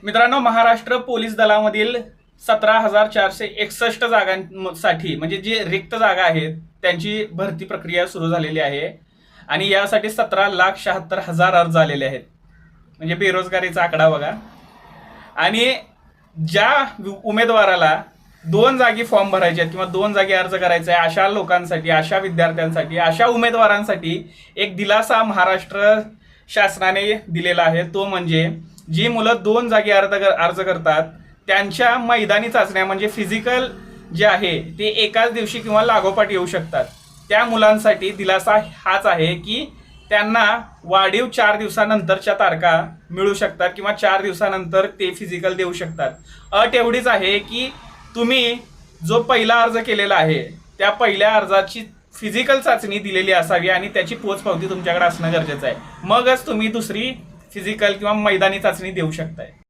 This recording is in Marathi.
मित्रांनो, महाराष्ट्र पोलीस दलामधील 17,461 जागांसाठी म्हणजे जी रिक्त जागा आहेत त्यांची भरती प्रक्रिया सुरू झालेली आहे आणि यासाठी 17,76,000 अर्ज आलेले आहेत. म्हणजे बेरोजगारीचा आकडा बघा. आणि ज्या उमेदवाराला 2 जागी फॉर्म भरायचे आहेत किंवा 2 जागी अर्ज करायचा आहे अशा लोकांसाठी, अशा विद्यार्थ्यांसाठी, अशा उमेदवारांसाठी एक दिलासा महाराष्ट्र शासनाने दिलेला आहे. तो म्हणजे जी मुलं 2 जागी अर्ज करतात त्यांच्या मैदानी चाचण्या म्हणजे फिजिकल जे आहे ते एकाच दिवशी किंवा लागोपाठ येऊ शकतात. त्या मुलांसाठी दिलासा हाच आहे की त्यांना वाढीव 4 दिवसानंतरच्या तारखा मिळू शकतात किंवा 4 दिवसानंतर ते फिजिकल देऊ शकतात. अट एवढीच आहे की तुम्ही जो पहिला अर्ज केलेला आहे त्या पहिल्या अर्जाची फिजिकल चाचणी दिलेली असावी आणि त्याची पोचपावती तुमच्याकडे असणं गरजेचं आहे. मगच तुम्ही दुसरी फिजिकल किंवा मैदानी चाचणी देऊ शकताय.